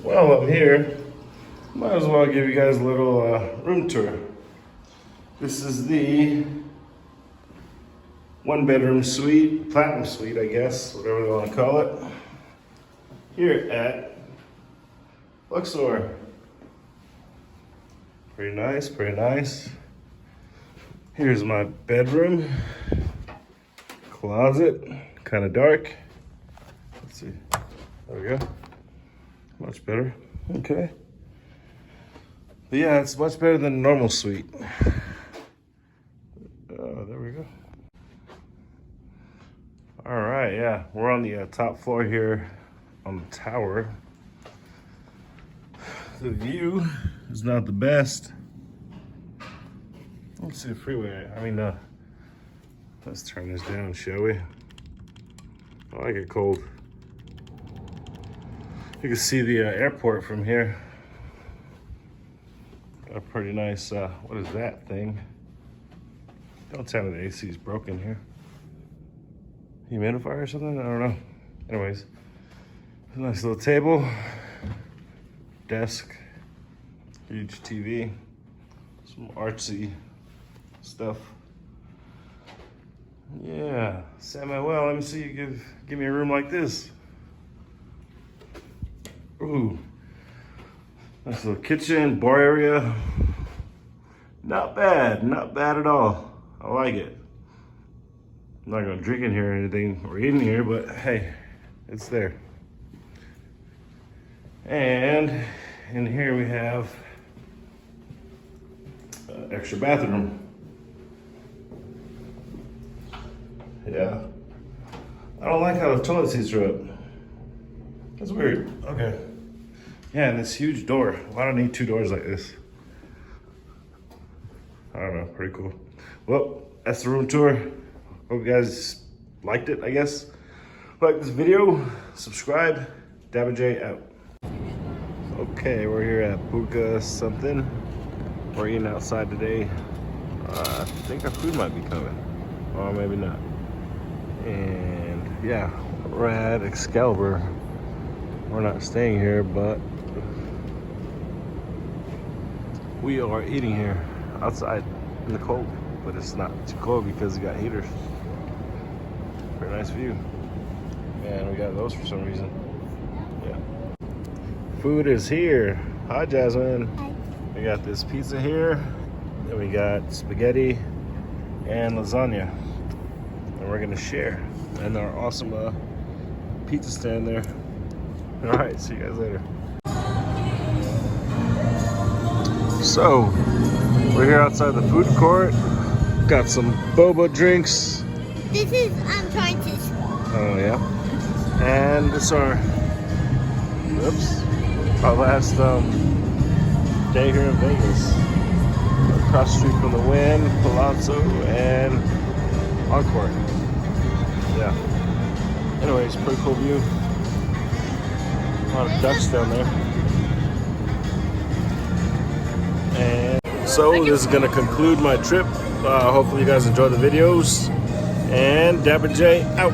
While I'm here, might as well give you guys a little room tour. This is the one-bedroom suite, platinum suite, I guess, whatever they want to call it, here at Luxor. Pretty nice, pretty nice. Here's my bedroom, closet, kind of dark. Let's see, there we go. Much better, okay. But yeah, it's much better than a normal suite. There we go. All right, yeah, we're on the top floor here on the tower. The view is not the best. Let's see the freeway. Let's turn this down, shall we? I like it cold. You can see the airport from here. Got a pretty nice, what is that thing? Don't tell me the AC is broken here. Humidifier or something? I don't know. Anyways, a nice little table, desk, huge TV, some artsy stuff. Yeah, Samuel, let me see you give me a room like this. Ooh, nice little kitchen, bar area. Not bad at all. I like it. I'm not gonna drink in here or anything or eat in here, but hey, it's there. And in here we have an extra bathroom. Yeah. I don't like how the toilet seats are up. That's weird. Okay. Yeah, and this huge door. Why do I need two doors like this? I don't know, pretty cool. Well, that's the room tour. Hope you guys liked it, I guess. Like this video, subscribe. Dabba J out. Okay, we're here at Buca something. We're eating outside today. I think our food might be coming. Or maybe not. And yeah, we're at Excalibur. We're not staying here, but we are eating here outside in the cold. But it's not too cold because we got heaters. Pretty nice view. And we got those for some reason. Yeah. Food is here. Hi, Jasmine. Hi. We got this pizza here. Then we got spaghetti and lasagna. And we're gonna share. And our awesome pizza stand there. All right, see you guys later. So, we're here outside the food court. Got some boba drinks. This is, I'm trying to. Oh yeah. And this our last day here in Vegas. Across the street from the Wynn, Palazzo, and Encore. Yeah. Anyways, pretty cool view. A lot of ducks down there. And so this is gonna conclude my trip. Hopefully you guys enjoy the videos. And Dabba J out.